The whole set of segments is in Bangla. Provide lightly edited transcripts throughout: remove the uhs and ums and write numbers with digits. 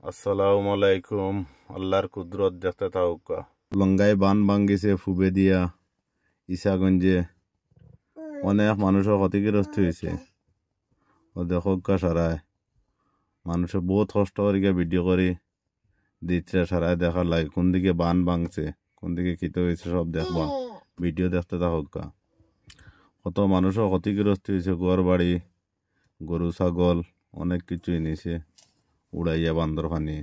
আসসালামু আলাইকুম। আল্লাহর কুদরত দেখতে থাকুকা। লঙ্গাই বান ভাঙ্গিছে ফুবে দিয়া ইসাগঞ্জে অনেক মানুষের ক্ষতিগ্রস্ত হয়েছে। ও দেখোকা সারায় মানুষে বহুত কষ্ট করি ভিডিও করে দিচ্ছে সারায় দেখার লাগে কোন দিকে বান ভাঙছে কোন দিকে কিতে হয়েছে সব দেখবা ভিডিও দেখতে থাকুকা। কত মানুষের ক্ষতিগ্রস্ত হয়েছে, ঘর বাড়ি গরু ছাগল অনেক কিছুই নিছে উড়াইয়া বান্দর পানি।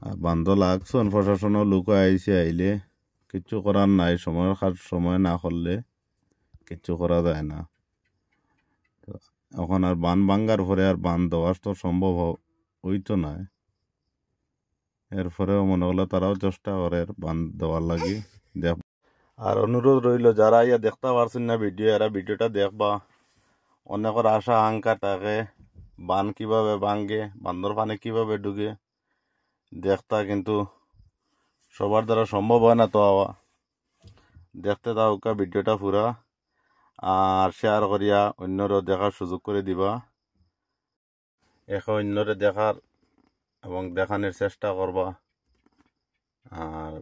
আর বান্ধ লাগছন প্রশাসনের লোক আইসে, আইলে কিচ্ছু করার নাই, সময় না করলে কিচ্ছু করা যায় না। এখন আর বান ভাঙ্গার পরে আর বান দেওয়া তো সম্ভব হইতো না। এরপরেও মনে হলো তারাও চেষ্টা করে বান দেওয়ার লাগি। দেখ আর অনুরোধ রইল যারা ইয়া দেখতে পারছেন না ভিডিও, এরা ভিডিওটা দেখবা। অনেকের আশা আকাঙ্ক্ষা থাকে বান কিভাবে ভাঙ্গে, বান্দর পানি কিভাবে ঢুকে দেখতা, কিন্তু সবার দ্বারা সম্ভব হয় না। তো দেখতে থাকা ভিডিওটা পুরা আর শেয়ার করিয়া অন্যরও দেখার সুযোগ করে দিবা। এখন অন্যরে দেখার এবং দেখানোর চেষ্টা করবা। আর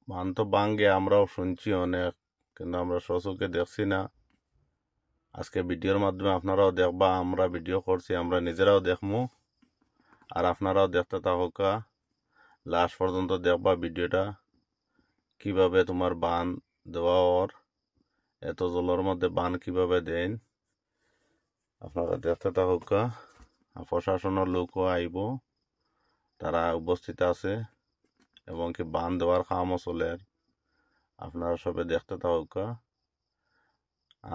বান তো ভাঙ্গে আমরাও শুনছি অনেক, কিন্তু আমরা সচক্ষে দেখছি না। আজকে ভিডিওর মাধ্যমে আপনারাও দেখবা, আমরা ভিডিও করছি, আমরা নিজেরাও দেখমু আর আপনারাও দেখতে থাকা। লাস্ট পর্যন্ত দেখবা ভিডিওটা কিভাবে তোমার বান দেওয়া ওর এত জলের মধ্যে বান কিভাবে দেন, আপনারা দেখতে থাকা। প্রশাসনের লোকও আইব, তারা উপস্থিত আছে এবং কি বান দেওয়ার কামও চলে। আপনারা সবে দেখতে থাকা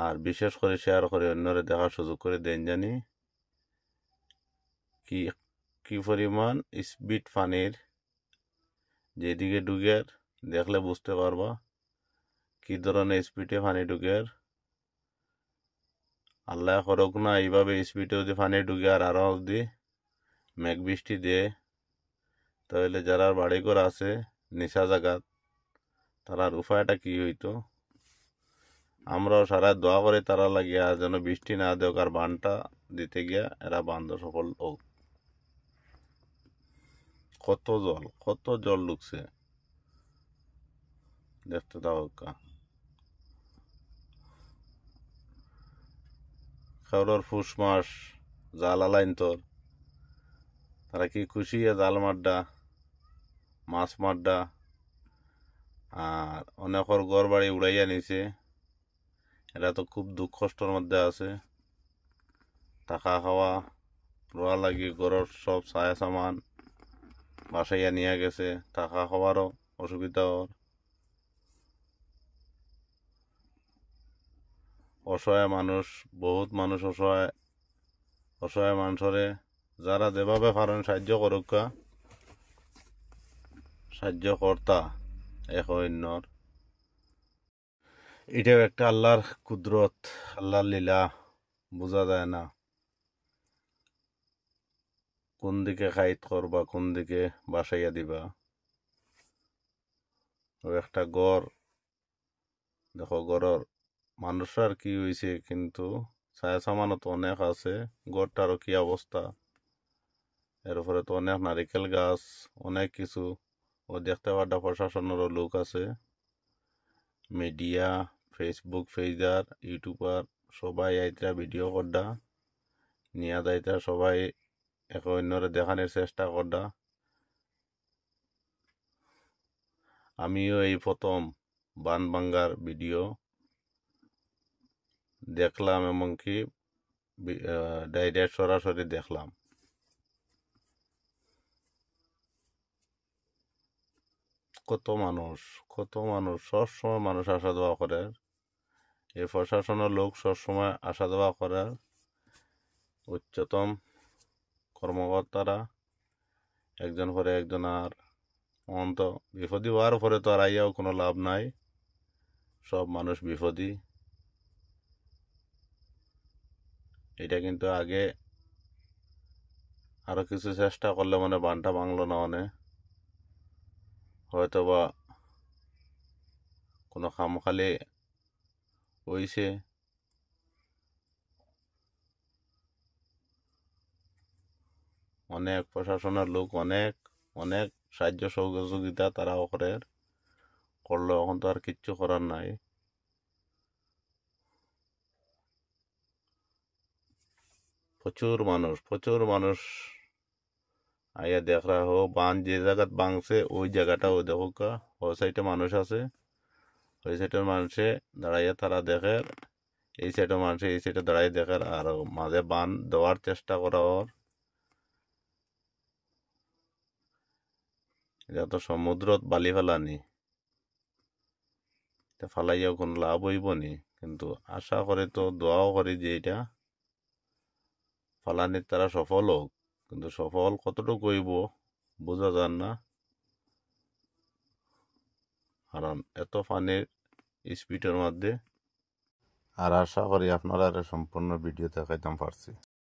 আর বিশেষ করে শেয়ার করে অন্যরে দেখার সুযোগ করে দেন, জানি কি কি পরিমাণ স্পিড পানির যেদিকে ডুগের দেখলে বুঝতে পারবা কি ধরনের স্পিডে পানি ডুগের। আল্লাহ করুক না এইভাবে স্পিডে যদি পানি ডুগে আর আরো যদি মেঘ বৃষ্টি দেয়, তাহলে যারা বাড়িঘর আছে নিচা জায়গাত তারার উপায়টা কি হইতো। আমরাও সারা দোয়া করে তারা লাগিয়া যেন বৃষ্টি না দেওক আর বানটা দিতে গিয়া এরা বান্ধ সফল হোক। কত জল ঢুকছে দেখতে থাকা। খাওয়ার ফুস মাস জাল আলাইন তোর, তারা কি খুশি জাল মাড্ডা মাছ মাড্ডা। আর অনেকর ঘর বাড়ি উড়াইয়া নিছে, এরা তো খুব দুঃখ কষ্টর মধ্যে আছে। থাকা খাওয়া রোয়া লাগি ঘরের সব ছায়া সামান বাসাইয়া নিয়ে গেছে, থাকা খাওয়ারও অসুবিধা ওর। অসহায় মানুষ, বহুত মানুষ অসহায় মানুষরে যারা যেভাবে পারেন সাহায্য করুকা, সাহায্য কর্তা এক অন্যর। এটাও একটা আল্লাহর কুদরত, আল্লাহর লীলা, বোঝা যায় না কোন দিকে খাইত করবা কোন দিকে বাসাইয়া দিবা। ও একটা ঘর দেখো, ঘরের মানুষের কি হয়েছে, কিন্তু ছায়া সামানও তো অনেক আছে, ঘরটারও কি অবস্থা। এর উপরে তো অনেক নারিকেল গাছ অনেক কিছু। ও দেখতে পাড্ডা প্রশাসনেরও লোক আছে, মিডিয়া ফেসবুক পেজার ইউটিউবার সবাই আইতরা ভিডিও করডা নিয়া যাইতা, সবাই এক অন্যরে দেখানোর চেষ্টা করডা। আমিও এই প্রথম বান ভাঙ্গার ভিডিও দেখলাম, এমনকি ডাইরেক্ট সরাসরি দেখলাম। কত মানুষ সবসময় মানুষ আসা যাওয়া করে। এই প্রশাসনের লোক সবসময় আসা যাওয়া করে, উচ্চতম কর্মকর্তারা একজন পরে একজন। আর অন্ত বিপদী হওয়ার পরে তো আর আইয়াও কোনো লাভ নাই, সব মানুষ বিপদী। এটা কিন্তু আগে আরো কিছু চেষ্টা করলে মানে বানটা ভাঙলো না, মানে হয়তো বা কোনো খামখালি হইছে। অনেক প্রশাসনের লোক অনেক অনেক সাহায্য সহযোগিতা তারা করলো, এখন তো আর কিচ্ছু করার নাই। প্রচুর মানুষ আইয়া দেখরা হো বান যে জায়গাত ভাঙছে ওই জায়গাটাও দেখো কা, ওই সাইডে মানুষ আছে, ওই সাইডের মানুষে দাঁড়াইয়া তারা দেখে, এই সাইডের মানুষে এই সাইডে দাঁড়াই দেখে, আর মাঝে বান দেওয়ার চেষ্টা করা ওর। এটা তো সমুদ্রত বালি ফেলানি, ফালাইয়া কোনো লাভ হইব নি, কিন্তু আশা করে তো দোয়াও করি যে এটা ফালানির তারা সফল হোক, কিন্তু সফল কতটুকু হইব বোঝা যান না, কারণ এত পানির স্পিডের মধ্যে। আর আশা করি আপনারা সম্পূর্ণ ভিডিও দেখাইতাম পারছি।